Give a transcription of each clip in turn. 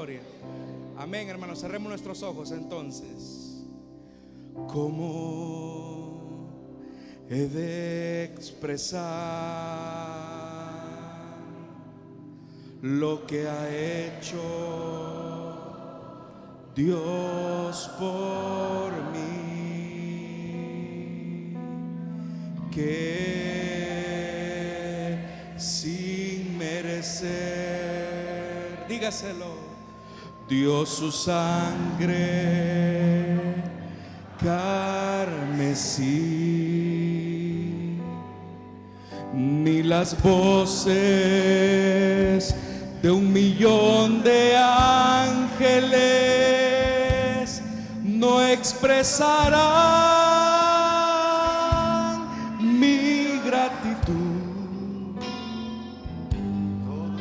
gloria. Amén, hermanos. Cerremos nuestros ojos entonces. ¿Cómo he de expresar lo que ha hecho Dios por mí? Que sin merecer, dígaselo, dio su sangre carmesí. Ni las voces de 1,000,000 de ángeles no expresarán mi gratitud.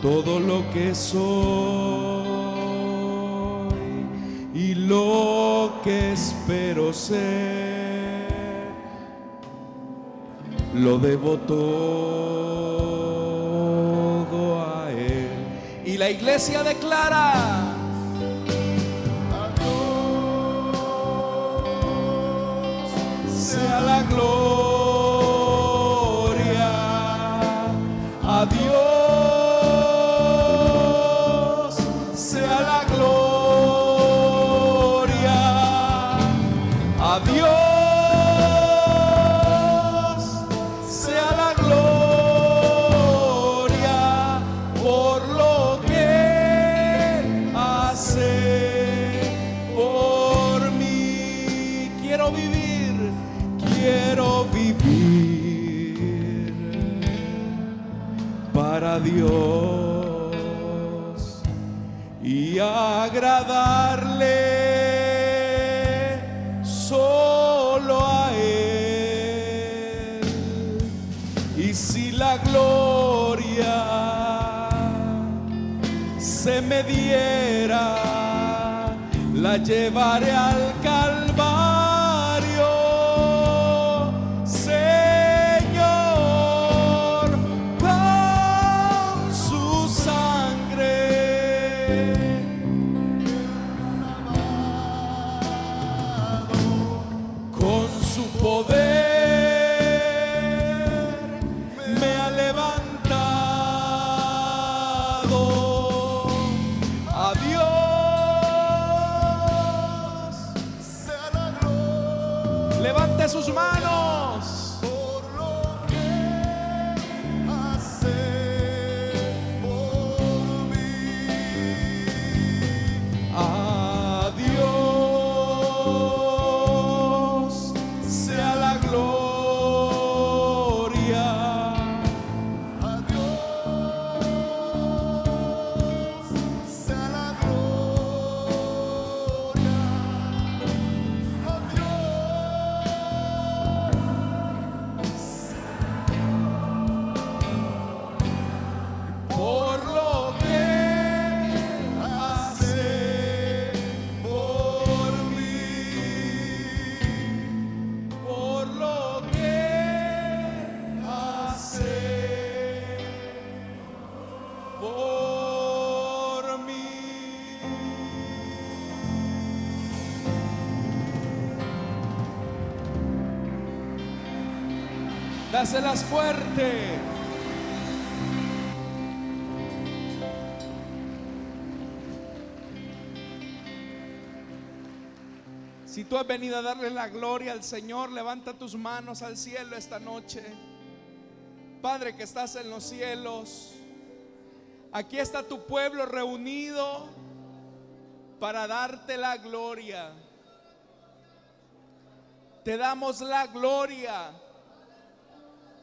Todo lo que soy y lo que espero ser, lo debo todo a Él. Y la iglesia declara: a Dios sea la gloria, a Dios sea la gloria, a Dios sea la gloria por lo que hace por mí. Quiero vivir para Dios y agradarle solo a Él. Y si la gloria se me diera, la llevaré al Calvario, Señor, con su sangre, con su poder. Levante sus manos. Por lo que hace por mí. A Dios sea la gloria. A Dios sea la gloria. A Dios. Por lo que Hace por mí. por lo que Hace por mí. Dáselas fuerte. Si tú has venido a darle la gloria al Señor, levanta tus manos al cielo esta noche. Padre que estás en los cielos, aquí está tu pueblo reunido para darte la gloria. Te damos la gloria,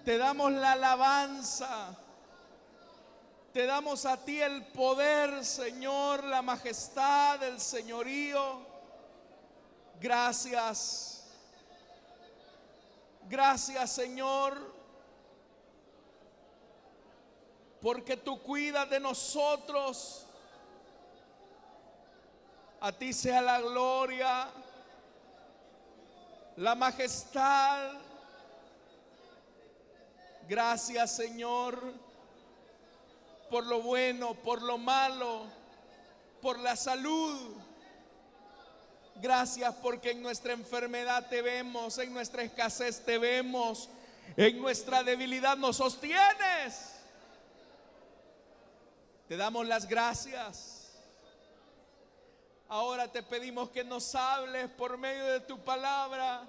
te damos la alabanza, te damos a ti el poder, Señor, la majestad, el señorío. Gracias, gracias, Señor, porque tú cuidas de nosotros. A ti sea la gloria, la majestad. Gracias, Señor, por lo bueno, por lo malo. por la salud. Gracias porque en nuestra enfermedad te vemos, en nuestra escasez te vemos, en nuestra debilidad nos sostienes. Te damos las gracias. Ahora te pedimos que nos hables por medio de tu palabra.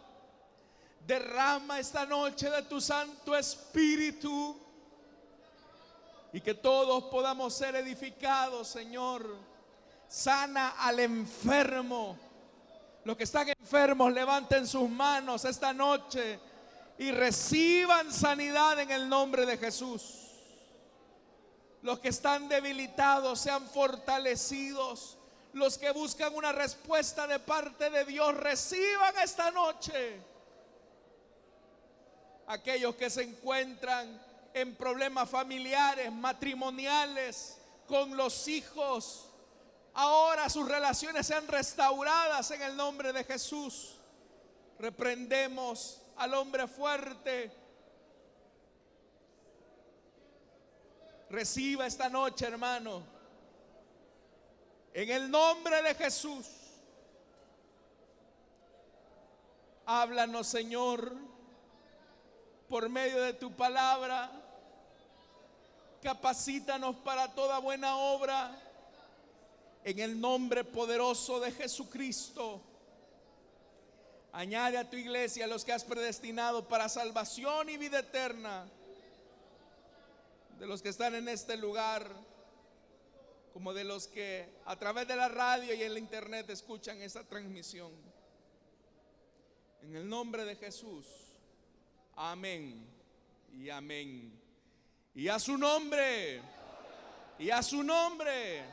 Derrama esta noche de tu Santo Espíritu y que todos podamos ser edificados, Señor. Sana al enfermo. Los que están enfermos, levanten sus manos esta noche y reciban sanidad en el nombre de Jesús. Los que están debilitados sean fortalecidos. Los que buscan una respuesta de parte de Dios, reciban esta noche. Aquellos que se encuentran en problemas familiares, matrimoniales, con los hijos, ahora sus relaciones sean restauradas en el nombre de Jesús. Reprendemos al hombre fuerte. Reciba esta noche, hermano, en el nombre de Jesús. Háblanos, Señor, por medio de tu palabra. Capacítanos para toda buena obra. En el nombre poderoso de Jesucristo. Añade a tu iglesia a los que has predestinado para salvación y vida eterna. De los que están en este lugar, como de los que a través de la radio y en la internet escuchan esta transmisión. En el nombre de Jesús. Amén y amén. Y a su nombre. Y a su nombre.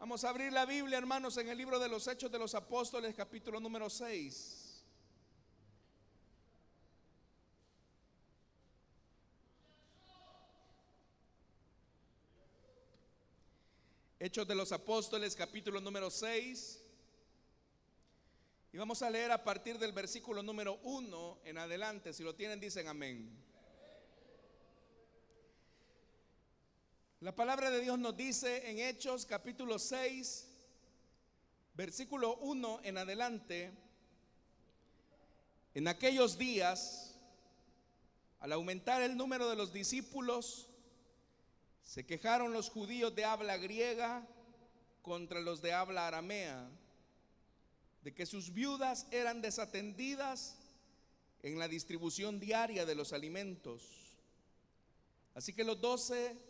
Vamos a abrir la Biblia, hermanos, en el libro de los Hechos de los Apóstoles, capítulo número 6. Hechos de los Apóstoles, capítulo número 6. Y vamos a leer a partir del versículo número 1 en adelante. Si lo tienen, dicen amén. La palabra de Dios nos dice en Hechos capítulo 6, versículo 1 en adelante: en aquellos días, al aumentar el número de los discípulos, se quejaron los judíos de habla griega contra los de habla aramea, de que sus viudas eran desatendidas en la distribución diaria de los alimentos. Así que los 12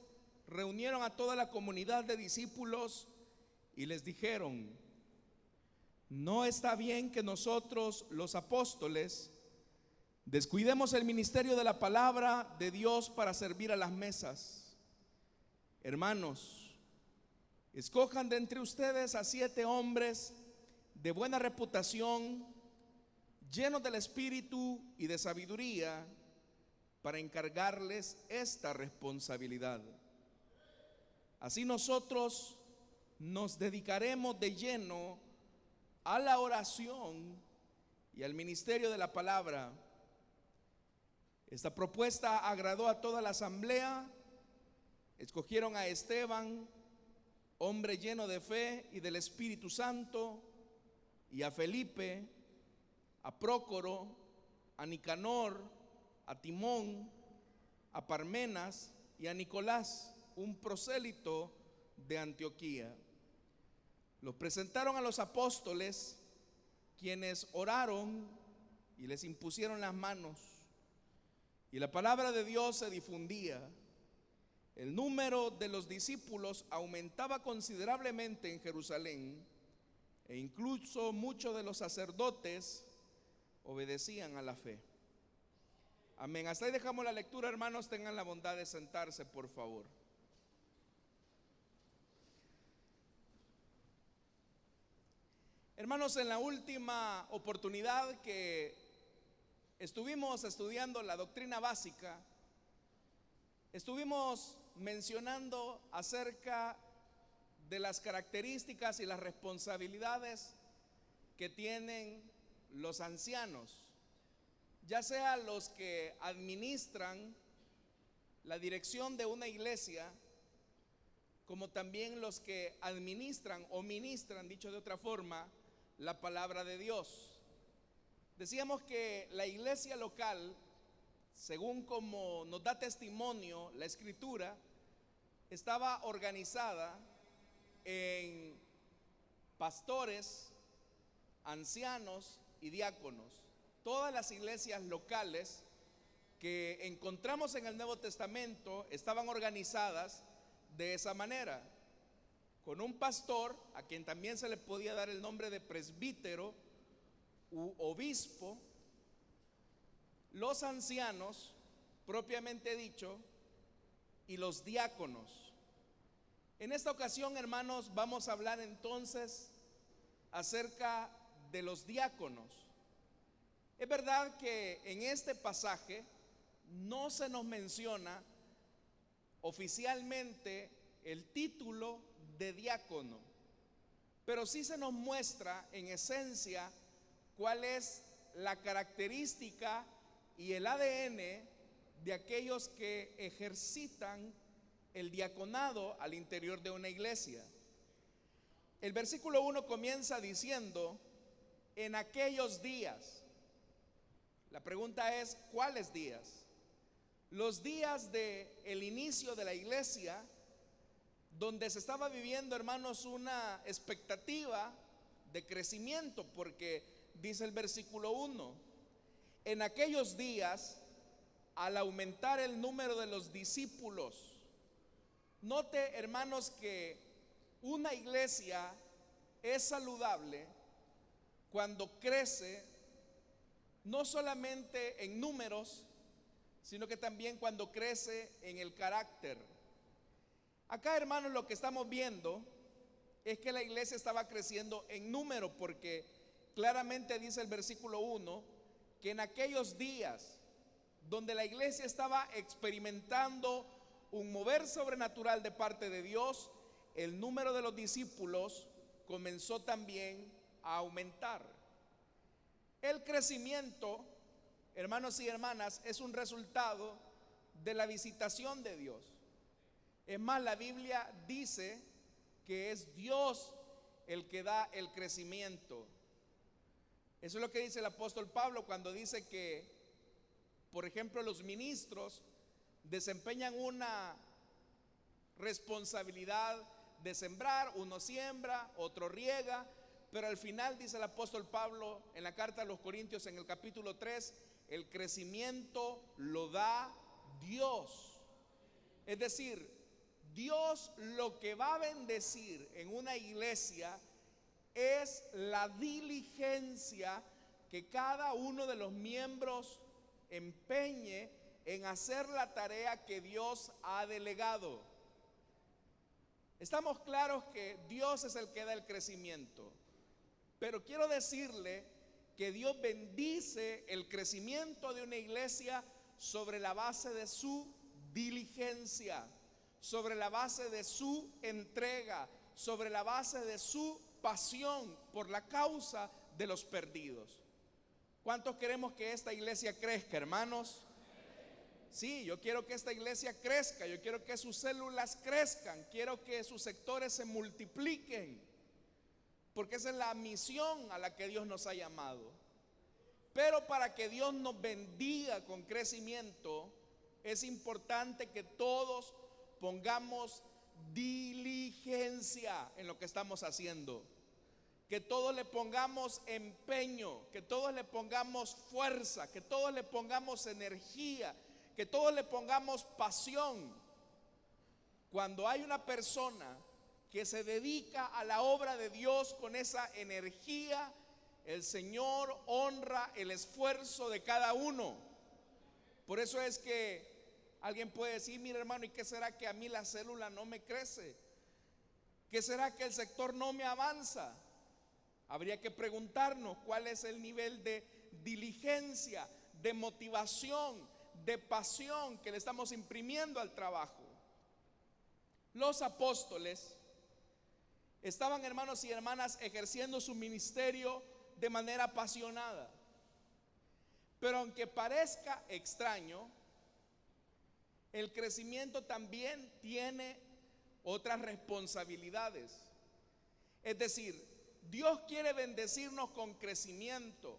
reunieron a toda la comunidad de discípulos y les dijeron: no está bien que nosotros, los apóstoles, descuidemos el ministerio de la palabra de Dios para servir a las mesas. Hermanos, escojan de entre ustedes a 7 hombres de buena reputación, llenos del Espíritu y de sabiduría, para encargarles esta responsabilidad. Así nosotros nos dedicaremos de lleno a la oración y al ministerio de la palabra. Esta propuesta agradó a toda la asamblea. Escogieron a Esteban, hombre lleno de fe y del Espíritu Santo, y a Felipe, a Prócoro, a Nicanor, a Timón, a Parmenas y a Nicolás, un prosélito de Antioquía. Los presentaron a los apóstoles, quienes oraron y les impusieron las manos, y la palabra de Dios se difundía. El número de los discípulos aumentaba considerablemente en Jerusalén, e incluso muchos de los sacerdotes obedecían a la fe. Amén. Hasta ahí dejamos la lectura, hermanos. Tengan la bondad de sentarse, por favor. Hermanos, en la última oportunidad que estuvimos estudiando la doctrina básica, estuvimos mencionando acerca de las características y las responsabilidades que tienen los ancianos, ya sea los que administran la dirección de una iglesia, como también los que administran o ministran, dicho de otra forma, la palabra de Dios. Decíamos que la iglesia local, según como nos da testimonio la Escritura, estaba organizada en pastores, ancianos y diáconos. Todas las iglesias locales que encontramos en el Nuevo Testamento estaban organizadas de esa manera, con un pastor, a quien también se le podía dar el nombre de presbítero u obispo, los ancianos, propiamente dicho, y los diáconos. En esta ocasión, hermanos, vamos a hablar entonces acerca de los diáconos. Es verdad que en este pasaje no se nos menciona oficialmente el título de diácono, pero sí se nos muestra en esencia cuál es la característica y el ADN de aquellos que ejercitan el diaconado al interior de una iglesia. El versículo 1 comienza diciendo: en aquellos días. La pregunta es, ¿cuáles días? Los días del inicio de la iglesia, donde se estaba viviendo, hermanos, una expectativa de crecimiento, porque dice el versículo 1: en aquellos días, al aumentar el número de los discípulos. Note, hermanos, que una iglesia es saludable cuando crece, no solamente en números, sino que también cuando crece en el carácter. Acá, hermanos, lo que estamos viendo es que la iglesia estaba creciendo en número, porque claramente dice el versículo 1 que en aquellos días donde la iglesia estaba experimentando un mover sobrenatural de parte de Dios, el número de los discípulos comenzó también a aumentar. El crecimiento, hermanos y hermanas, es un resultado de la visitación de Dios. Es más, la Biblia dice que es Dios el que da el crecimiento. Eso es lo que dice el apóstol Pablo cuando dice que, por ejemplo, los ministros desempeñan una responsabilidad de sembrar. Uno siembra, otro riega, pero al final, dice el apóstol Pablo en la carta a los Corintios en el capítulo 3, el crecimiento lo da Dios. Es decir, Dios lo que va a bendecir en una iglesia es la diligencia que cada uno de los miembros empeñe en hacer la tarea que Dios ha delegado. Estamos claros que Dios es el que da el crecimiento, pero quiero decirle que Dios bendice el crecimiento de una iglesia sobre la base de su diligencia, sobre la base de su entrega, sobre la base de su pasión por la causa de los perdidos. ¿Cuántos queremos que esta iglesia crezca, hermanos? Sí, yo quiero que esta iglesia crezca, yo quiero que sus células crezcan, quiero que sus sectores se multipliquen, porque esa es la misión a la que Dios nos ha llamado. Pero para que Dios nos bendiga con crecimiento, es importante que todos pongamos diligencia en lo que estamos haciendo, que todos le pongamos empeño, que todos le pongamos fuerza, que todos le pongamos energía, que todos le pongamos pasión. Cuando hay una persona que se dedica a la obra de Dios con esa energía, el Señor honra el esfuerzo de cada uno. Por eso es que alguien puede decir: mira, hermano, ¿y qué será que a mí la célula no me crece? ¿Qué será que el sector no me avanza? Habría que preguntarnos cuál es el nivel de diligencia, de motivación, de pasión que le estamos imprimiendo al trabajo. Los apóstoles estaban, hermanos y hermanas, ejerciendo su ministerio de manera apasionada. Pero aunque parezca extraño, el crecimiento también tiene otras responsabilidades. Es decir, Dios quiere bendecirnos con crecimiento,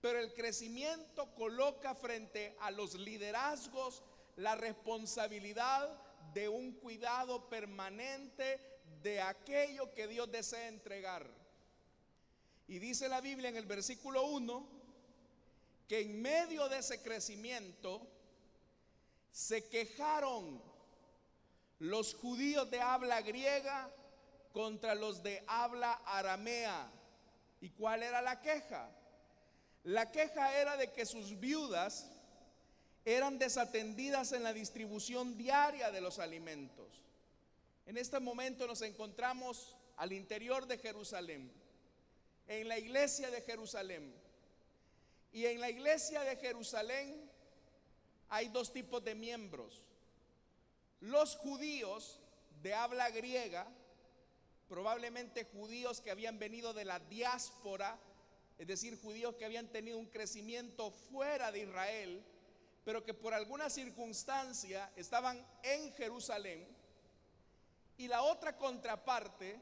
pero el crecimiento coloca frente a los liderazgos la responsabilidad de un cuidado permanente de aquello que Dios desea entregar. Y dice la Biblia en el versículo 1 que en medio de ese crecimiento se quejaron los judíos de habla griega contra los de habla aramea. ¿Y cuál era la queja? La queja era de que sus viudas eran desatendidas en la distribución diaria de los alimentos. En este momento nos encontramos al interior de Jerusalén, en la iglesia de Jerusalén. Y en la iglesia de Jerusalén hay dos tipos de miembros: los judíos de habla griega, probablemente judíos que habían venido de la diáspora, es decir, judíos que habían tenido un crecimiento fuera de Israel, pero que por alguna circunstancia estaban en Jerusalén. Y la otra contraparte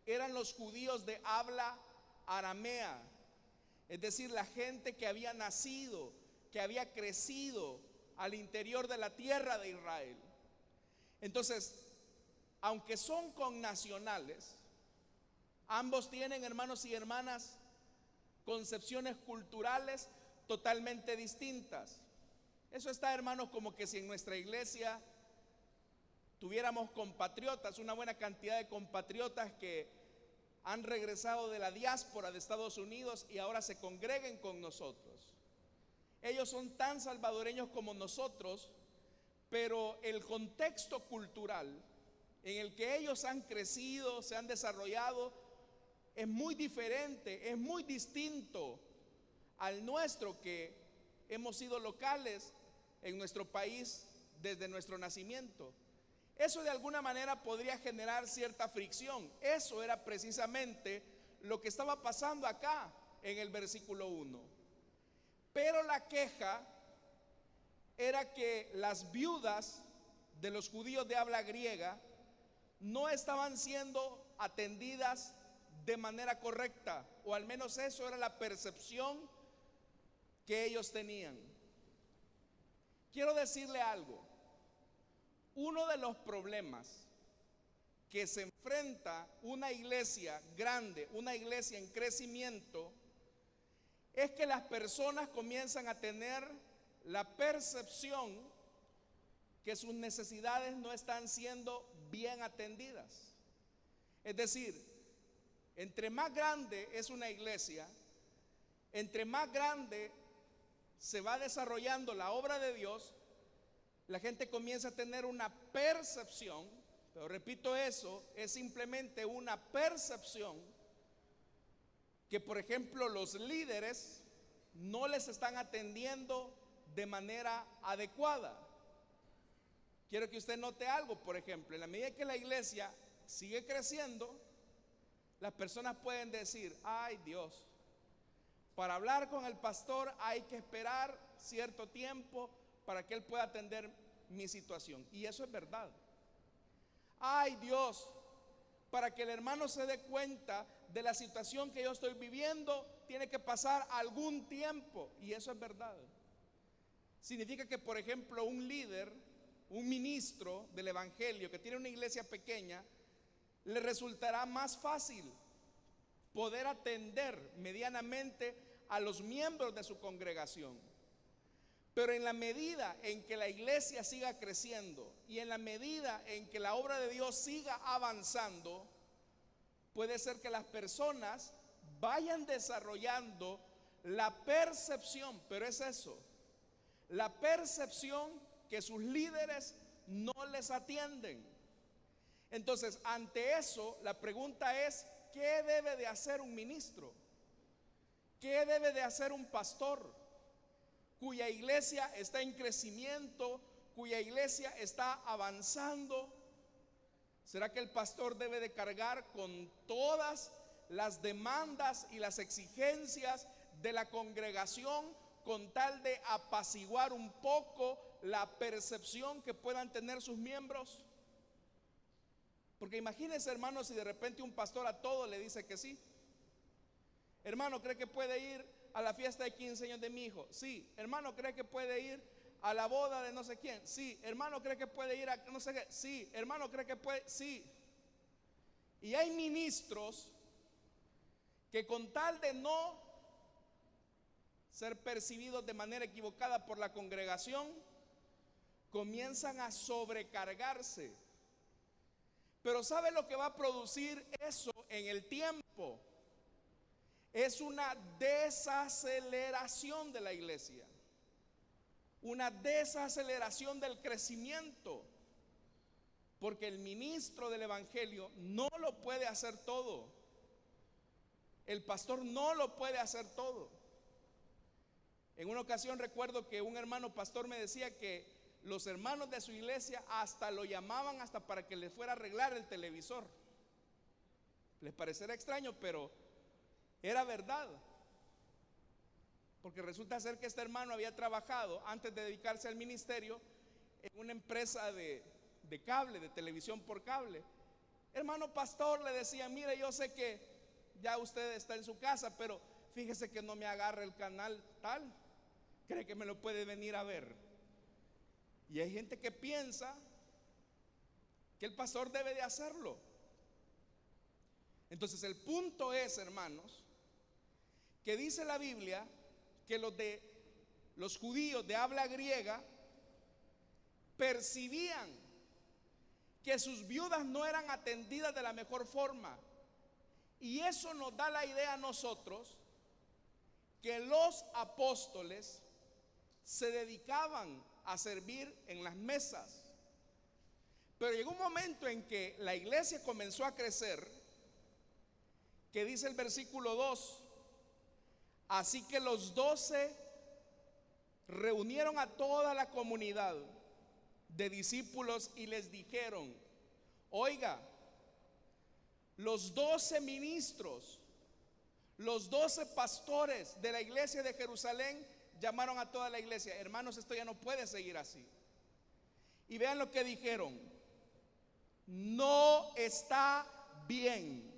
eran los judíos de habla aramea, es decir, la gente que había nacido, que había crecido al interior de la tierra de Israel. Entonces, aunque son connacionales, ambos tienen, hermanos y hermanas, concepciones culturales totalmente distintas. Eso está, hermanos, como que si en nuestra iglesia tuviéramos compatriotas, una buena cantidad de compatriotas que han regresado de la diáspora de Estados Unidos y ahora se congreguen con nosotros. Ellos son tan salvadoreños como nosotros, pero el contexto cultural en el que ellos han crecido, se han desarrollado, es muy diferente, es muy distinto al nuestro, que hemos sido locales en nuestro país desde nuestro nacimiento. Eso de alguna manera podría generar cierta fricción. Eso era precisamente lo que estaba pasando acá en el versículo 1. Pero la queja era que las viudas de los judíos de habla griega no estaban siendo atendidas de manera correcta, o al menos eso era la percepción que ellos tenían. Quiero decirle algo. Uno de los problemas que se enfrenta una iglesia grande, una iglesia en crecimiento, es que las personas comienzan a tener la percepción que sus necesidades no están siendo bien atendidas. Es decir, entre más grande es una iglesia, entre más grande se va desarrollando la obra de Dios, la gente comienza a tener una percepción, pero repito, eso es simplemente una percepción, que por ejemplo los líderes no les están atendiendo de manera adecuada. Quiero que usted note algo. Por ejemplo, en la medida que la iglesia sigue creciendo, las personas pueden decir: ay Dios, para hablar con el pastor hay que esperar cierto tiempo para que él pueda atender mi situación. Y eso es verdad. Ay Dios, para que el hermano se dé cuenta de la situación que yo estoy viviendo, tiene que pasar algún tiempo. Y eso es verdad. Significa que, por ejemplo, un líder, un ministro del evangelio que tiene una iglesia pequeña, le resultará más fácil poder atender medianamente a los miembros de su congregación. Pero en la medida en que la iglesia siga creciendo y en la medida en que la obra de Dios siga avanzando, puede ser que las personas vayan desarrollando la percepción, pero es eso, la percepción que sus líderes no les atienden. Entonces, ante eso, la pregunta es: ¿qué debe de hacer un ministro? ¿Qué debe de hacer un pastor cuya iglesia está en crecimiento, cuya iglesia está avanzando? ¿Será que el pastor debe de cargar con todas las demandas y las exigencias de la congregación con tal de apaciguar un poco la percepción que puedan tener sus miembros? Porque imagínense, hermanos, si de repente un pastor a todo le dice que sí. Hermano, ¿cree que puede ir a la fiesta de 15 años de mi hijo? Sí. Hermano, ¿cree que puede ir a la boda de no sé quién? Sí. Hermano, ¿cree que puede ir a no sé qué? Sí. Hermano, ¿cree que puede? Sí. Y hay ministros que con tal de no ser percibidos de manera equivocada por la congregación, comienzan a sobrecargarse. Pero ¿sabe lo que va a producir eso en el tiempo? Es una desaceleración de la iglesia, una desaceleración del crecimiento, porque el ministro del evangelio no lo puede hacer todo, el pastor no lo puede hacer todo. En una ocasión recuerdo que un hermano pastor me decía que los hermanos de su iglesia hasta lo llamaban hasta para que les fuera a arreglar el televisor. Les parecerá extraño, pero era verdad. Porque resulta ser que este hermano había trabajado antes de dedicarse al ministerio en una empresa de cable, de televisión por cable. Hermano pastor, le decía, mire, yo sé que ya usted está en su casa, pero fíjese que no me agarra el canal tal. ¿Cree que me lo puede venir a ver? Y hay gente que piensa que el pastor debe de hacerlo. Entonces el punto es, hermanos, que dice la Biblia que los judíos de habla griega percibían que sus viudas no eran atendidas de la mejor forma. Y eso nos da la idea a nosotros que los apóstoles se dedicaban a servir en las mesas. Pero llegó un momento en que la iglesia comenzó a crecer, que dice el versículo 2: así que los 12 reunieron a toda la comunidad de discípulos y les dijeron: oiga, los 12 ministros, los 12 pastores de la iglesia de Jerusalén llamaron a toda la iglesia. Hermanos, esto ya no puede seguir así. Y vean lo que dijeron: no está bien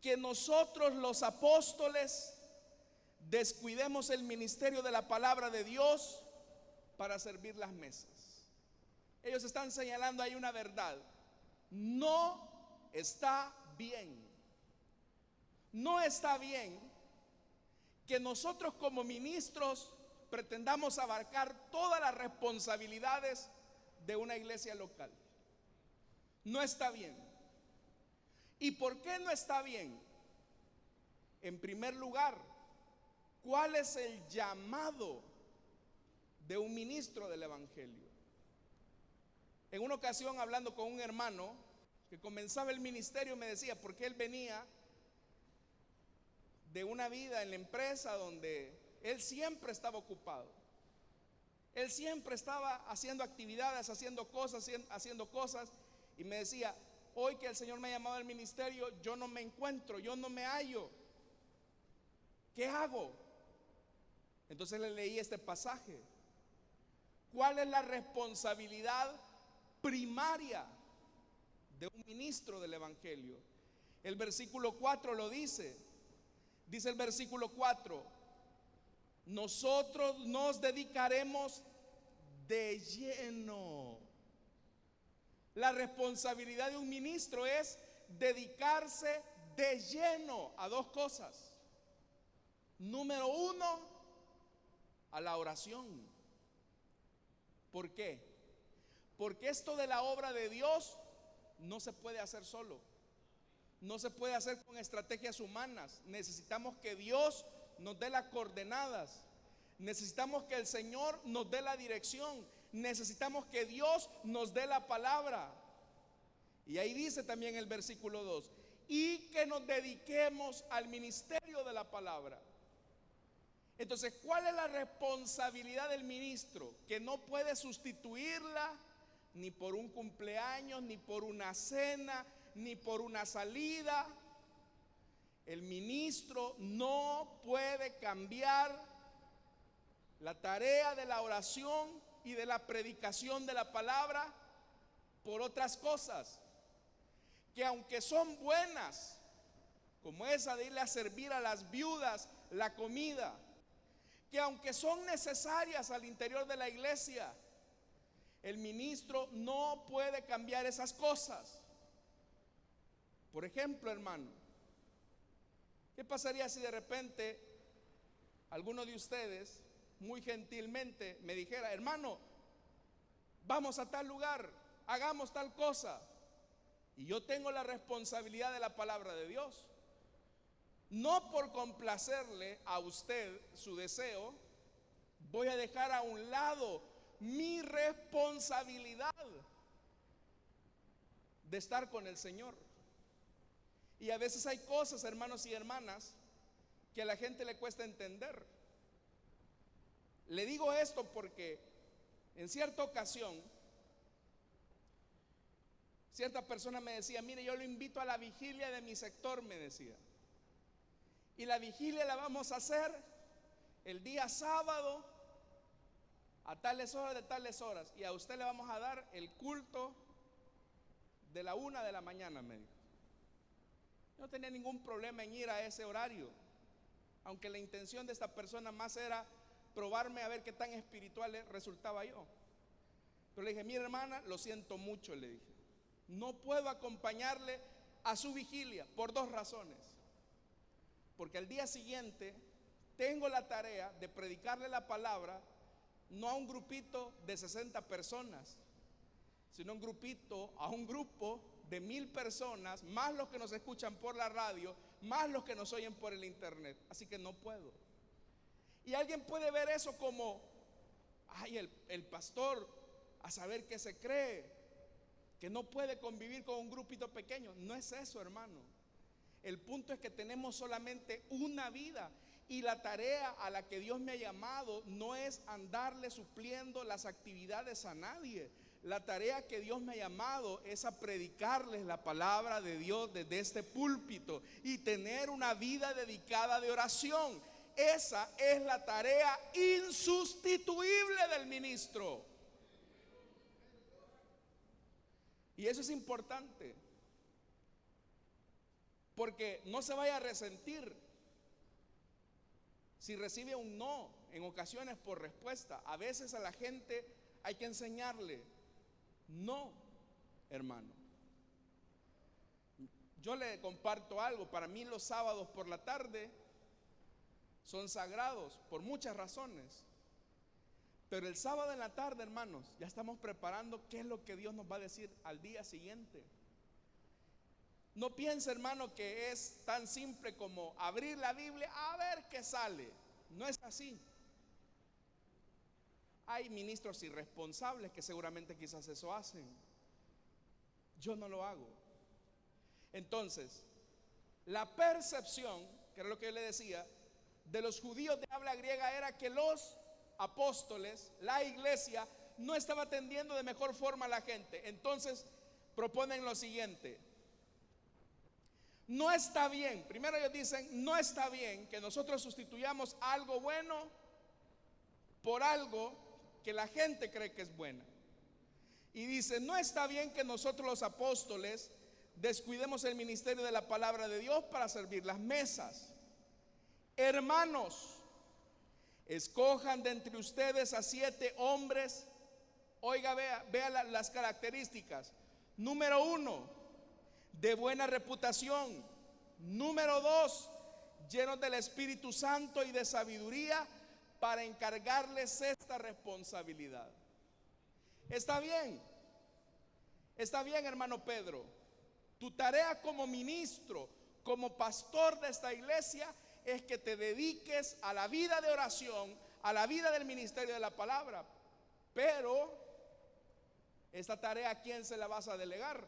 que nosotros los apóstoles descuidemos el ministerio de la palabra de Dios para servir las mesas. Ellos están señalando ahí una verdad. No está bien. No está bien que nosotros como ministros pretendamos abarcar todas las responsabilidades de una iglesia local. No está bien. ¿Y por qué no está bien? En primer lugar, ¿cuál es el llamado de un ministro del evangelio? En una ocasión, hablando con un hermano que comenzaba el ministerio, me decía, porque él venía de una vida en la empresa donde él siempre estaba ocupado. Él siempre estaba haciendo actividades, haciendo cosas, y me decía: hoy que el Señor me ha llamado al ministerio, yo no me encuentro, yo no me hallo. ¿Qué hago? Entonces le leí este pasaje. ¿Cuál es la responsabilidad primaria de un ministro del evangelio? El versículo 4 lo dice. Dice el versículo 4: nosotros nos dedicaremos de lleno. La responsabilidad de un ministro es dedicarse de lleno a dos cosas. Número uno, a la oración. ¿Por qué? Porque esto de la obra de Dios no se puede hacer solo. No se puede hacer con estrategias humanas. Necesitamos que Dios nos dé las coordenadas. Necesitamos que el Señor nos dé la dirección. Necesitamos que Dios nos dé la palabra. Y ahí dice también el versículo 2: y que nos dediquemos al ministerio de la palabra. Entonces, ¿cuál es la responsabilidad del ministro? Que no puede sustituirla ni por un cumpleaños, ni por una cena, ni por una salida. El ministro no puede cambiar la tarea de la oración y de la predicación de la palabra por otras cosas. que aunque son buenas, como esa de irle a servir a las viudas la comida, que aunque son necesarias al interior de la iglesia, el ministro no puede cambiar esas cosas. Por ejemplo, hermano, ¿qué pasaría si de repente alguno de ustedes muy gentilmente me dijera: hermano, vamos a tal lugar, hagamos tal cosa? Y yo tengo la responsabilidad de la palabra de Dios. No por complacerle a usted su deseo, voy a dejar a un lado mi responsabilidad de estar con el Señor. Y a veces hay cosas, hermanos y hermanas, que a la gente le cuesta entender. Le digo esto porque en cierta ocasión cierta persona me decía: mire, yo lo invito a la vigilia de mi sector, me decía, y la vigilia la vamos a hacer el día sábado a tales horas de tales horas, y a usted le vamos a dar el culto de la 1 de la mañana, me dijo. Yo no tenía ningún problema en ir a ese horario, aunque la intención de esta persona más era probarme a ver qué tan espiritual resultaba yo. Pero le dije: mira, hermana, lo siento mucho, le dije, no puedo acompañarle a su vigilia por 2 razones. Porque al día siguiente tengo la tarea de predicarle la palabra, no a un grupito de 60 personas, sino a un grupo de 1000 personas, más los que nos escuchan por la radio, más los que nos oyen por el internet. Así que no puedo. Y alguien puede ver eso como: ay, el pastor, a saber qué se cree, que no puede convivir con un grupito pequeño. No es eso, hermano. El punto es que tenemos solamente una vida, y la tarea a la que Dios me ha llamado no es andarle supliendo las actividades a nadie. La tarea que Dios me ha llamado es a predicarles la palabra de Dios desde este púlpito y tener una vida dedicada de oración. Esa es la tarea insustituible del ministro. Y eso es importante, porque no se vaya a resentir si recibe un no en ocasiones por respuesta. A veces a la gente hay que enseñarle: no, hermano. Yo le comparto algo: para mí los sábados por la tarde son sagrados por muchas razones. Pero el sábado en la tarde, hermanos, ya estamos preparando qué es lo que Dios nos va a decir al día siguiente. No piense, hermano, que es tan simple como abrir la Biblia a ver qué sale. No es así. Hay ministros irresponsables que seguramente quizás eso hacen. Yo no lo hago. Entonces, la percepción, que era lo que yo le decía, de los judíos de habla griega era que los apóstoles, la iglesia, no estaba atendiendo de mejor forma a la gente. Entonces proponen lo siguiente: no está bien, primero ellos dicen, no está bien que nosotros sustituyamos algo bueno por algo que la gente cree que es buena. Y dice: no está bien que nosotros los apóstoles descuidemos el ministerio de la palabra de Dios para servir las mesas. Hermanos, escojan de entre ustedes a 7 hombres. Oiga, vea las características. Número 1, de buena reputación. Número 2, llenos del Espíritu Santo y de sabiduría, para encargarles esta responsabilidad. Está bien, hermano Pedro. Tu tarea como ministro, como pastor de esta iglesia, es que te dediques a la vida de oración, a la vida del ministerio de la palabra. Pero esta tarea, ¿a quién se la vas a delegar?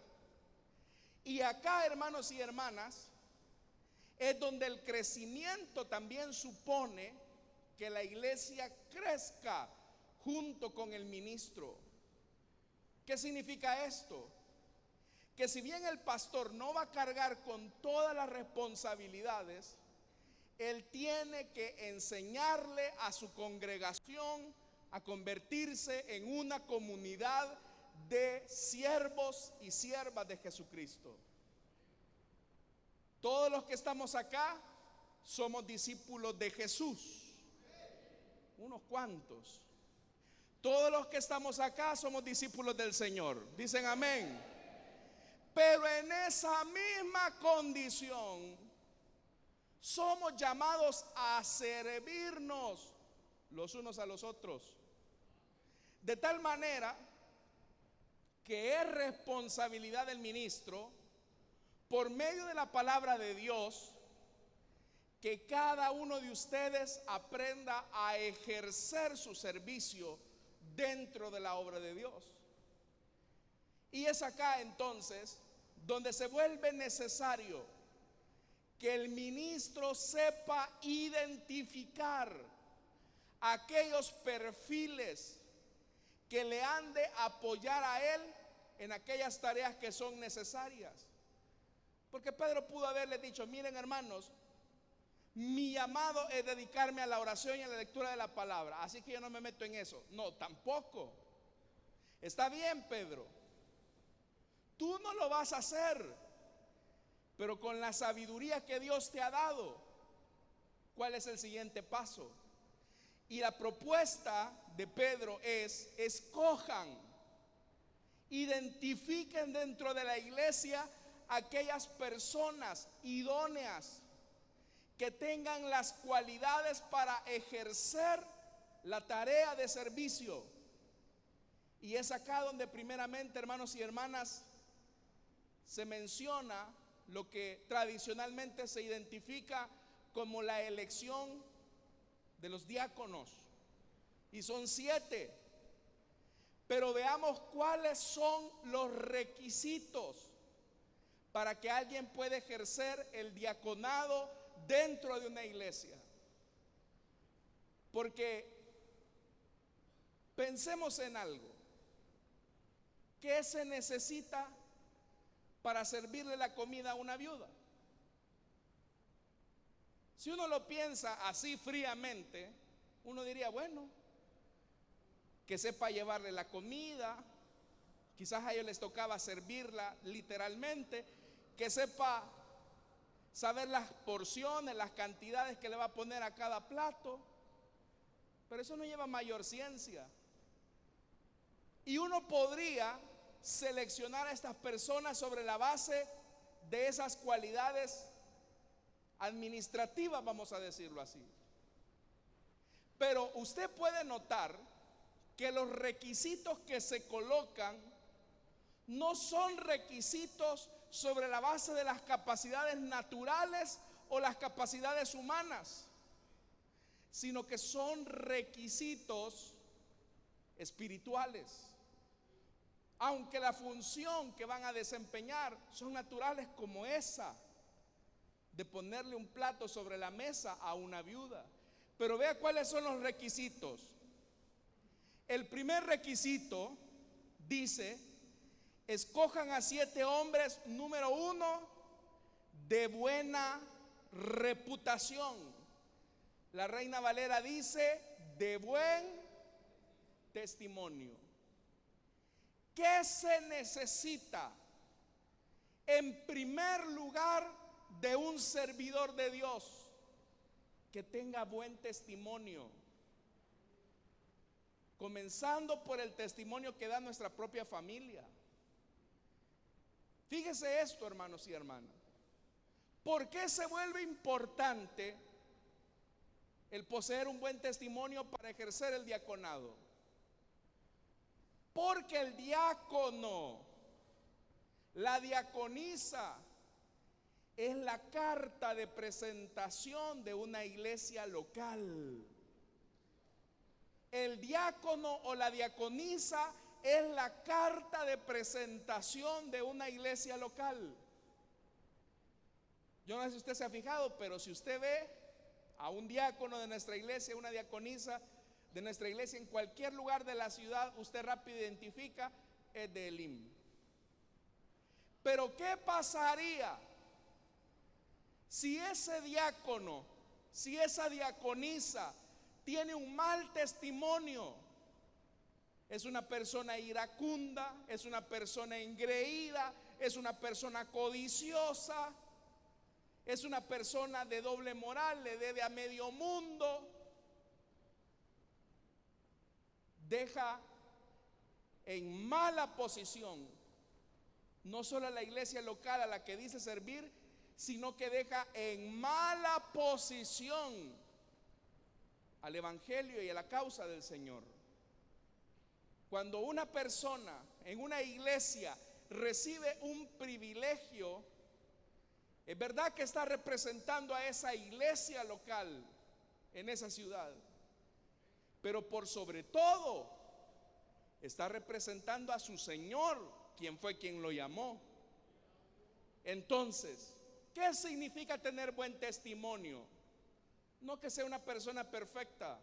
Y acá, hermanos y hermanas, es donde el crecimiento también supone que la iglesia crezca junto con el ministro. ¿Qué significa esto? Que si bien el pastor no va a cargar con todas las responsabilidades, él tiene que enseñarle a su congregación a convertirse en una comunidad de siervos y siervas de Jesucristo. Todos los que estamos acá somos discípulos de Jesús. Unos cuantos. Todos los que estamos acá somos discípulos del Señor. Dicen amén. Pero en esa misma condición somos llamados a servirnos los unos a los otros. De tal manera que es responsabilidad del ministro, por medio de la palabra de Dios, que cada uno de ustedes aprenda a ejercer su servicio dentro de la obra de Dios. Y es acá entonces donde se vuelve necesario que el ministro sepa identificar aquellos perfiles que le han de apoyar a él en aquellas tareas que son necesarias. Porque Pedro pudo haberle dicho: miren, hermanos, mi llamado es dedicarme a la oración y a la lectura de la palabra, así que yo no me meto en eso. No, tampoco. Está bien, Pedro, tú no lo vas a hacer, pero con la sabiduría que Dios te ha dado, ¿cuál es el siguiente paso? Y la propuesta de Pedro es: escojan, identifiquen dentro de la iglesia aquellas personas idóneas que tengan las cualidades para ejercer la tarea de servicio. Y es acá donde primeramente, hermanos y hermanas, se menciona lo que tradicionalmente se identifica como la elección de los diáconos, y son 7. Pero veamos cuáles son los requisitos para que alguien pueda ejercer el diaconado dentro de una iglesia. Porque pensemos en algo. ¿Qué se necesita para servirle la comida a una viuda? Si uno lo piensa así fríamente, uno diría: bueno, que sepa llevarle la comida, quizás a ellos les tocaba servirla literalmente, que sepa saber las porciones, las cantidades que le va a poner a cada plato. Pero eso no lleva mayor ciencia. Y uno podría seleccionar a estas personas sobre la base de esas cualidades administrativas, vamos a decirlo así. Pero usted puede notar que los requisitos que se colocan no son requisitos sobre la base de las capacidades naturales o las capacidades humanas, sino que son requisitos espirituales. Aunque la función que van a desempeñar son naturales, como esa de ponerle un plato sobre la mesa a una viuda. Pero vea cuáles son los requisitos. El primer requisito dice: escojan a 7 hombres, número 1, de buena reputación. La Reina Valera dice: de buen testimonio. ¿Qué se necesita en primer lugar de un servidor de Dios? Que tenga buen testimonio, comenzando por el testimonio que da nuestra propia familia. Fíjese esto, hermanos y hermanas. ¿Por qué se vuelve importante el poseer un buen testimonio para ejercer el diaconado? Porque el diácono, la diaconisa, es la carta de presentación de una iglesia local. El diácono o la diaconisa es la carta de presentación de una iglesia local. Yo no sé si usted se ha fijado, pero si usted ve a un diácono de nuestra iglesia, una diaconisa de nuestra iglesia en cualquier lugar de la ciudad, usted rápido identifica: es de Elim. Pero ¿qué pasaría si ese diácono, si esa diaconisa tiene un mal testimonio? Es una persona iracunda, es una persona engreída, es una persona codiciosa, es una persona de doble moral, le debe a medio mundo, deja en mala posición no solo a la iglesia local a la que dice servir, sino que deja en mala posición al evangelio y a la causa del Señor. Cuando una persona en una iglesia recibe un privilegio, es verdad que está representando a esa iglesia local en esa ciudad, pero por sobre todo está representando a su Señor, quien fue quien lo llamó. Entonces, ¿qué significa tener buen testimonio? No que sea una persona perfecta.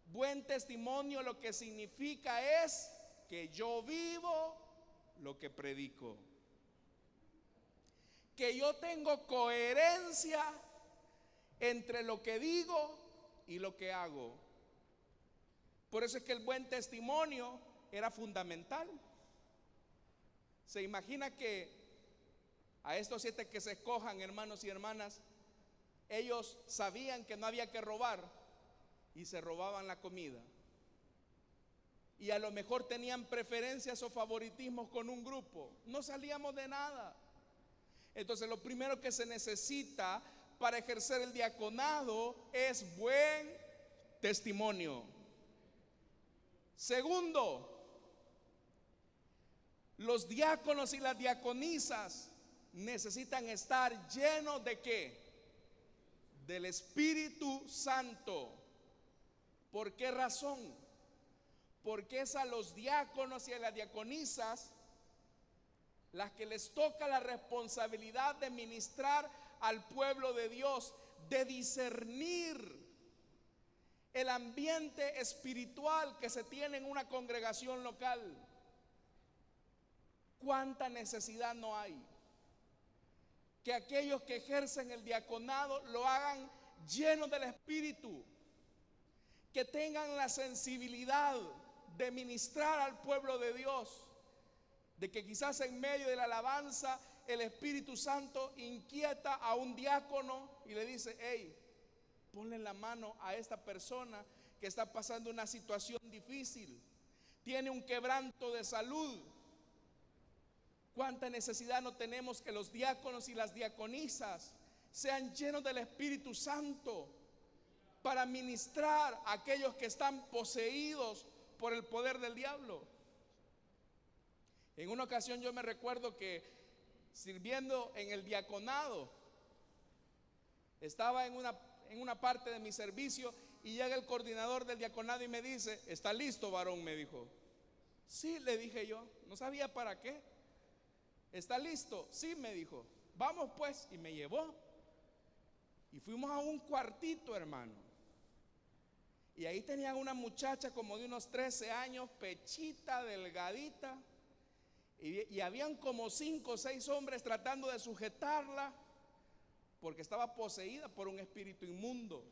Buen testimonio lo que significa es que yo vivo lo que predico, que yo tengo coherencia entre lo que digo y lo que hago. Por eso es que el buen testimonio era fundamental. Se imagina que a estos 7 que se escojan, hermanos y hermanas, ellos sabían que no había que robar y se robaban la comida. Y a lo mejor tenían preferencias o favoritismos con un grupo. No salíamos de nada. Entonces lo primero que se necesita para ejercer el diaconado es buen testimonio. Segundo, los diáconos y las diaconisas necesitan estar llenos ¿de qué? Del Espíritu Santo. ¿Por qué razón? Porque es a los diáconos y a las diaconisas las que les toca la responsabilidad de ministrar al pueblo de Dios, de discernir el ambiente espiritual que se tiene en una congregación local. ¿Cuánta necesidad no hay? Que aquellos que ejercen el diaconado lo hagan llenos del Espíritu, que tengan la sensibilidad de ministrar al pueblo de Dios, de que quizás en medio de la alabanza el Espíritu Santo inquieta a un diácono y le dice: hey, ponle la mano a esta persona que está pasando una situación difícil, tiene un quebranto de salud. ¿Cuánta necesidad no tenemos que los diáconos y las diaconisas sean llenos del Espíritu Santo para ministrar a aquellos que están poseídos por el poder del diablo? En una ocasión yo me recuerdo que sirviendo en el diaconado, estaba en una parte de mi servicio y llega el coordinador del diaconado y me dice: ¿está listo, varón? Me dijo. Sí, le dije yo, no sabía para qué. ¿Está listo? Sí, me dijo. Vamos pues. Y me llevó y fuimos a un cuartito, hermano, y ahí tenían una muchacha como de unos 13 años, pechita, delgadita, y habían como 5 o 6 hombres tratando de sujetarla porque estaba poseída por un espíritu inmundo.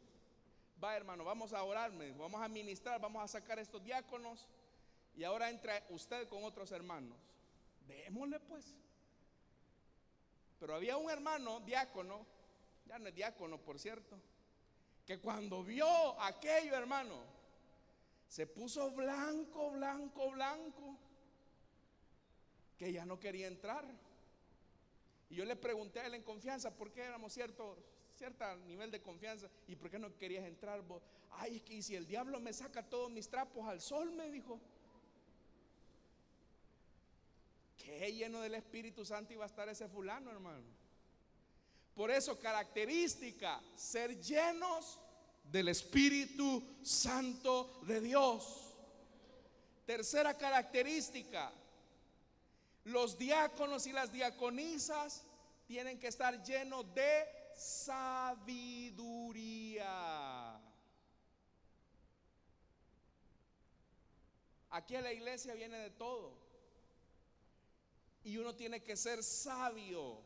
Va, hermano, vamos a orar, me dijo, vamos a ministrar, vamos a sacar a estos diáconos y ahora entra usted con otros hermanos. Démosle pues. Pero había un hermano diácono, ya no es diácono por cierto, que cuando vio aquello, hermano, se puso blanco, que ya no quería entrar. Y yo le pregunté a él en confianza, ¿por qué éramos cierto nivel de confianza? ¿Y por qué no querías entrar vos? Ay, es que si el diablo me saca todos mis trapos al sol, me dijo. Qué lleno del Espíritu Santo iba a estar ese fulano, hermano. Por eso, característica: ser llenos del Espíritu Santo de Dios. Tercera característica: los diáconos y las diaconisas tienen que estar llenos de sabiduría. Aquí a la iglesia viene de todo, y uno tiene que ser sabio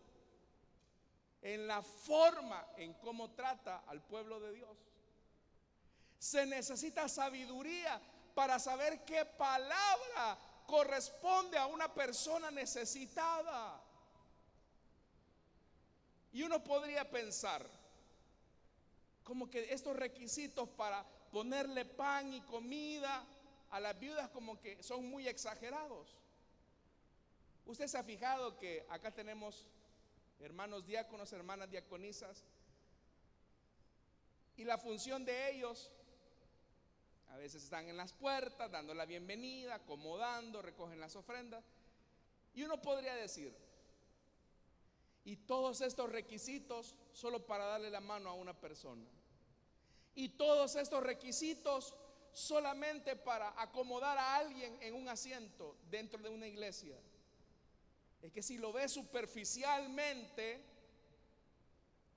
en la forma en cómo trata al pueblo de Dios. Se necesita sabiduría para saber qué palabra corresponde a una persona necesitada. Y uno podría pensar como que estos requisitos para ponerle pan y comida a las viudas como que son muy exagerados. Usted se ha fijado que acá tenemos hermanos diáconos, hermanas diaconisas, y la función de ellos a veces están en las puertas dando la bienvenida, acomodando, recogen las ofrendas. Y uno podría decir, y todos estos requisitos solo para darle la mano a una persona, y todos estos requisitos solamente para acomodar a alguien en un asiento dentro de una iglesia. Es que si lo ve superficialmente,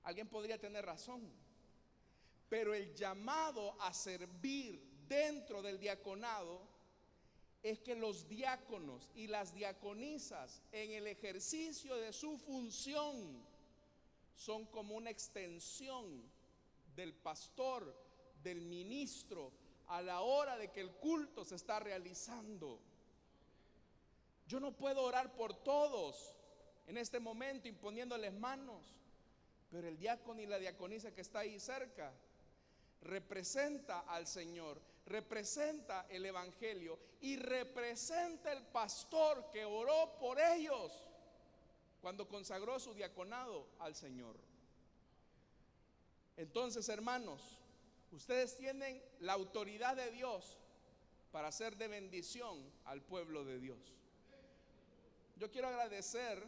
alguien podría tener razón, pero el llamado a servir dentro del diaconado es que los diáconos y las diaconisas en el ejercicio de su función son como una extensión del pastor, del ministro, a la hora de que el culto se está realizando. Yo no puedo orar por todos en este momento imponiéndoles manos, pero el diácono y la diaconisa que está ahí cerca representa al Señor, representa el evangelio y representa el pastor que oró por ellos cuando consagró su diaconado al Señor. Entonces, hermanos, ustedes tienen la autoridad de Dios para ser de bendición al pueblo de Dios. Yo quiero agradecer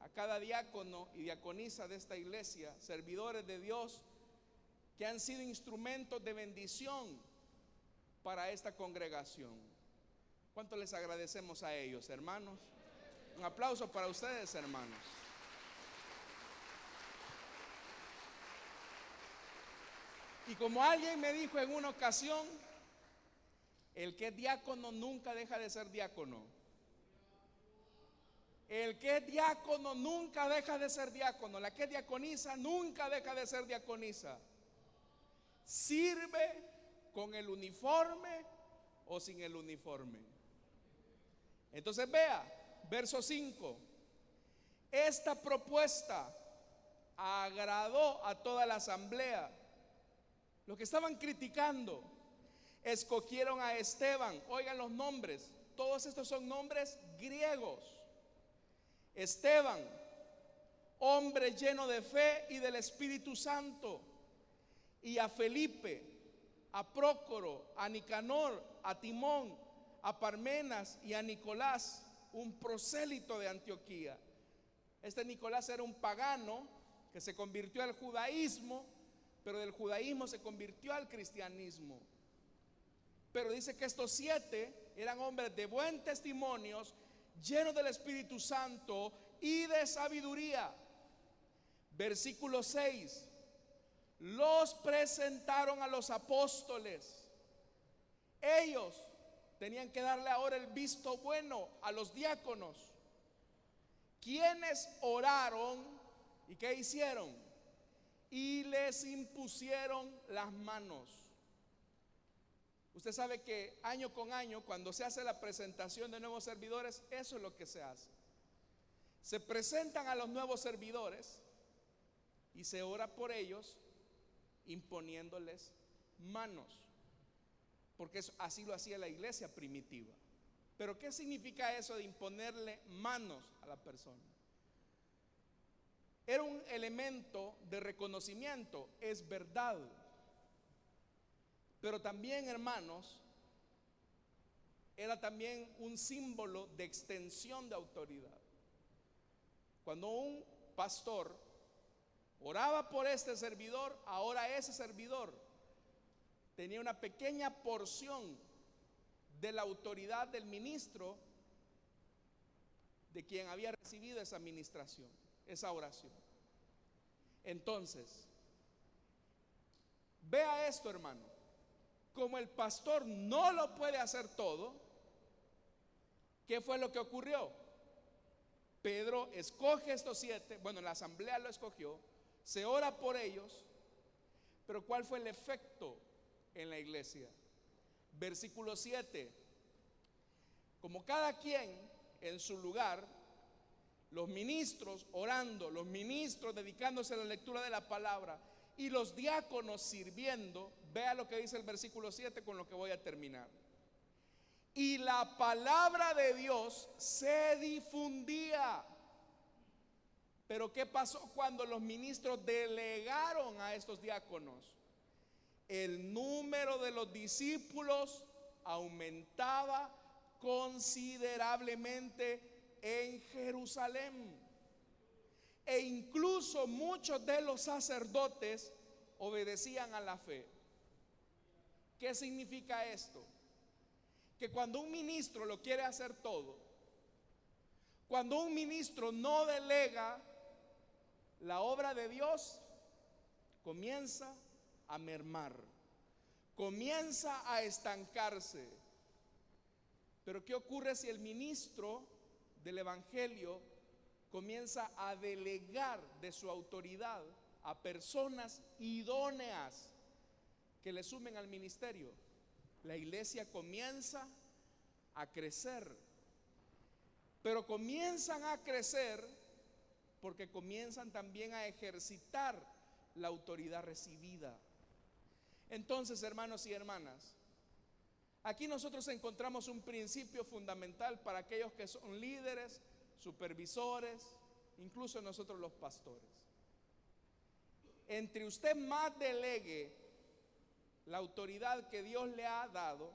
a cada diácono y diaconisa de esta iglesia, servidores de Dios, que han sido instrumentos de bendición para esta congregación. ¿Cuánto les agradecemos a ellos, hermanos? Un aplauso para ustedes, hermanos. Y como alguien me dijo en una ocasión, el que es diácono nunca deja de ser diácono. El que es diácono nunca deja de ser diácono. La que es diaconisa nunca deja de ser diaconisa. Sirve con el uniforme o sin el uniforme. Entonces vea, verso 5. Esta propuesta agradó a toda la asamblea. Los que estaban criticando escogieron a Esteban. Oigan los nombres, todos estos son nombres griegos. Esteban, hombre lleno de fe y del Espíritu Santo, y a Felipe, a Prócoro, a Nicanor, a Timón, a Parmenas y a Nicolás, un prosélito de Antioquía. Este Nicolás era un pagano que se convirtió al judaísmo, pero del judaísmo se convirtió al cristianismo. Pero dice que estos 7 eran hombres de buen testimonio, llenos del Espíritu Santo y de sabiduría. Versículo 6. Los presentaron a los apóstoles. Ellos tenían que darle ahora el visto bueno a los diáconos, quienes oraron y ¿qué hicieron? Y les impusieron las manos. Usted sabe que año con año, cuando se hace la presentación de nuevos servidores, eso es lo que se hace. Se presentan a los nuevos servidores y se ora por ellos imponiéndoles manos, porque así lo hacía la iglesia primitiva. Pero ¿qué significa eso de imponerle manos a la persona? Era un elemento de reconocimiento, es verdad. Pero también, hermanos, era también un símbolo de extensión de autoridad. Cuando un pastor oraba por este servidor, ahora ese servidor tenía una pequeña porción de la autoridad del ministro de quien había recibido esa administración, esa oración. Entonces, vea esto, hermano. Como el pastor no lo puede hacer todo, ¿qué fue lo que ocurrió? Pedro escoge estos 7, bueno, la asamblea lo escogió, se ora por ellos, pero ¿cuál fue el efecto en la iglesia? Versículo 7. Como cada quien en su lugar los ministros orando, los ministros dedicándose a la lectura de la palabra y los diáconos sirviendo, vea lo que dice el versículo 7 con lo que voy a terminar. Y la palabra de Dios se difundía. Pero ¿qué pasó cuando los ministros delegaron a estos diáconos? El número de los discípulos aumentaba considerablemente en Jerusalén. E incluso muchos de los sacerdotes obedecían a la fe. ¿Qué significa esto? Que cuando un ministro lo quiere hacer todo, cuando un ministro no delega, la obra de Dios comienza a mermar, comienza a estancarse. Pero ¿qué ocurre si el ministro del evangelio comienza a delegar de su autoridad a personas idóneas que le sumen al ministerio? La iglesia comienza a crecer, pero comienzan a crecer porque comienzan también a ejercitar la autoridad recibida. Entonces, hermanos y hermanas, aquí nosotros encontramos un principio fundamental para aquellos que son líderes, supervisores, incluso nosotros los pastores. Entre usted más delegue la autoridad que Dios le ha dado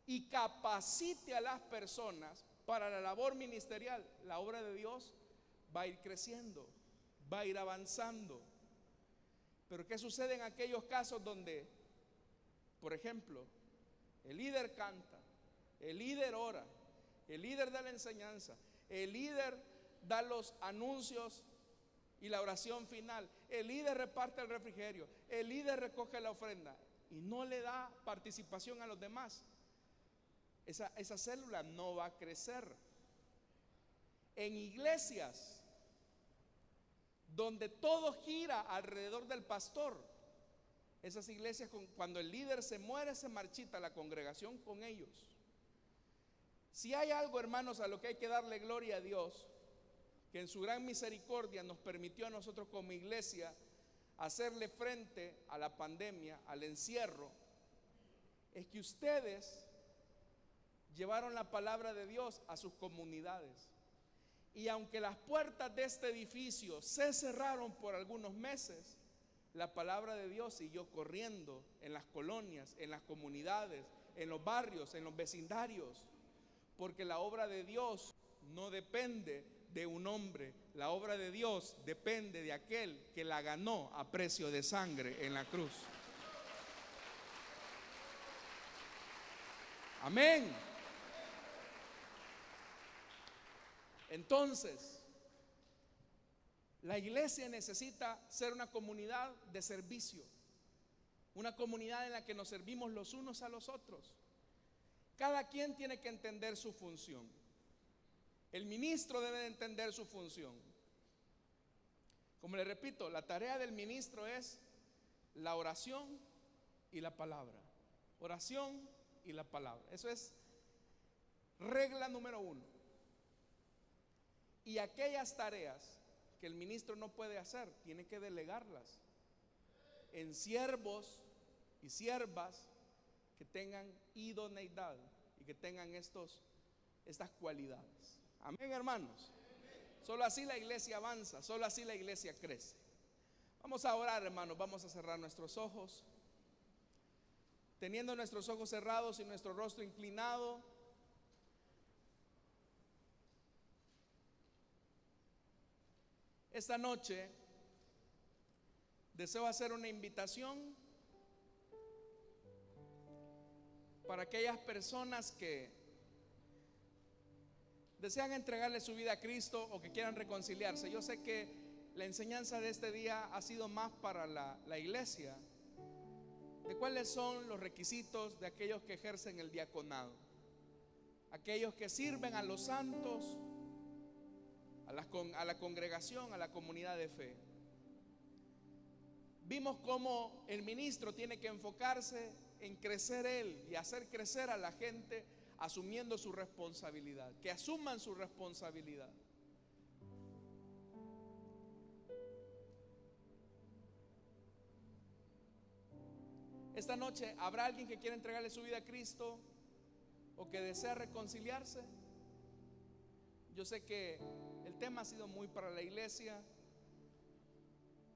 y capacite a las personas para la labor ministerial, la obra de Dios va a ir creciendo, va a ir avanzando. Pero ¿qué sucede en aquellos casos donde, por ejemplo, el líder canta, el líder ora, el líder da la enseñanza, el líder da los anuncios y la oración final, el líder reparte el refrigerio, el líder recoge la ofrenda y no le da participación a los demás? Esa célula no va a crecer. En iglesias donde todo gira alrededor del pastor, esas iglesias, cuando el líder se muere, se marchita la congregación con ellos. Si hay algo, hermanos, a lo que hay que darle gloria a Dios, que en su gran misericordia nos permitió a nosotros como iglesia hacerle frente a la pandemia, al encierro, es que ustedes llevaron la palabra de Dios a sus comunidades. Y aunque las puertas de este edificio se cerraron por algunos meses, la palabra de Dios siguió corriendo en las colonias, en las comunidades, en los barrios, en los vecindarios. Porque la obra de Dios no depende de un hombre, la obra de Dios depende de aquel que la ganó a precio de sangre en la cruz. Amén. Entonces, la iglesia necesita ser una comunidad de servicio, una comunidad en la que nos servimos los unos a los otros. Cada quien tiene que entender su función. El ministro debe de entender su función. Como le repito, la tarea del ministro es la oración y la palabra. Oración y la palabra. Eso es regla número 1. Y aquellas tareas que el ministro no puede hacer, tiene que delegarlas en siervos y siervas que tengan idoneidad y que tengan estas cualidades. Amén, hermanos. Solo así la iglesia avanza, solo así la iglesia crece. Vamos a orar, hermanos, vamos a cerrar nuestros ojos. Teniendo nuestros ojos cerrados y nuestro rostro inclinado, esta noche deseo hacer una invitación para aquellas personas que desean entregarle su vida a Cristo o que quieran reconciliarse. Yo sé que la enseñanza de este día ha sido más para la iglesia, de cuáles son los requisitos de aquellos que ejercen el diaconado, aquellos que sirven a los santos, a la congregación, a la comunidad de fe. Vimos cómo el ministro tiene que enfocarse en crecer él y hacer crecer a la gente asumiendo su responsabilidad, que asuman su responsabilidad. Esta noche, ¿habrá alguien que quiera entregarle su vida a Cristo o que desea reconciliarse? Yo sé que el tema ha sido muy para la iglesia,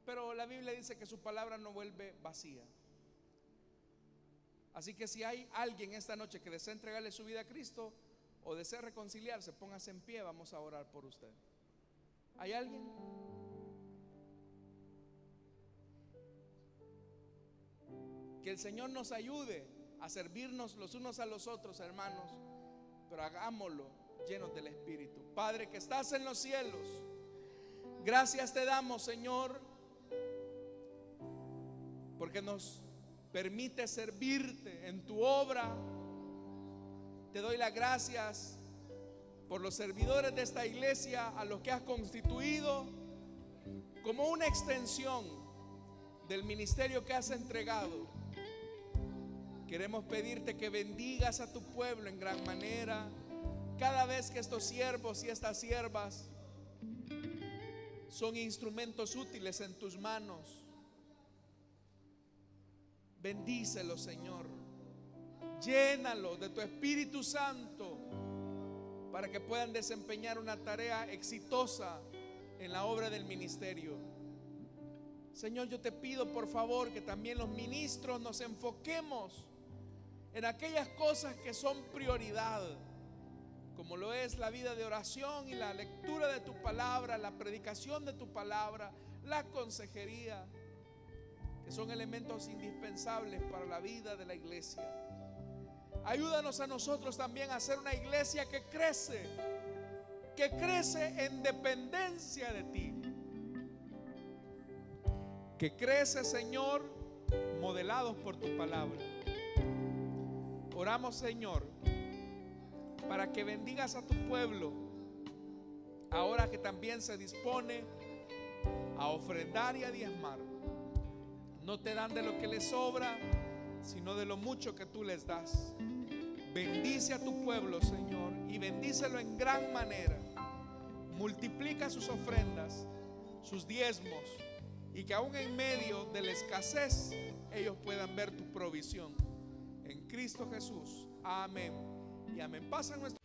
pero la Biblia dice que su palabra no vuelve vacía. Así que si hay alguien esta noche que desea entregarle su vida a Cristo o desea reconciliarse, póngase en pie, vamos a orar por usted. ¿Hay alguien? Que el Señor nos ayude a servirnos los unos a los otros, hermanos, pero hagámoslo llenos del Espíritu. Padre que estás en los cielos, gracias te damos, Señor, porque nos permite servirte en tu obra. Te doy las gracias por los servidores de esta iglesia, a los que has constituido como una extensión del ministerio que has entregado. Queremos pedirte que bendigas a tu pueblo en gran manera cada vez que estos siervos y estas siervas son instrumentos útiles en tus manos. Bendícelo, Señor. Llénalo de tu Espíritu Santo para que puedan desempeñar una tarea exitosa en la obra del ministerio. Señor, yo te pido por favor que también los ministros nos enfoquemos en aquellas cosas que son prioridad, como lo es la vida de oración y la lectura de tu palabra, la predicación de tu palabra, la consejería, que son elementos indispensables para la vida de la iglesia. Ayúdanos a nosotros también a ser una iglesia que crece en dependencia de ti, que crece, Señor, modelados por tu palabra. Oramos, Señor, para que bendigas a tu pueblo ahora que también se dispone a ofrendar y a diezmar. No te dan de lo que les sobra, sino de lo mucho que tú les das. Bendice a tu pueblo, Señor, y bendícelo en gran manera. Multiplica sus ofrendas, sus diezmos, y que aún en medio de la escasez ellos puedan ver tu provisión. En Cristo Jesús, amén y amén. Pasa nuestro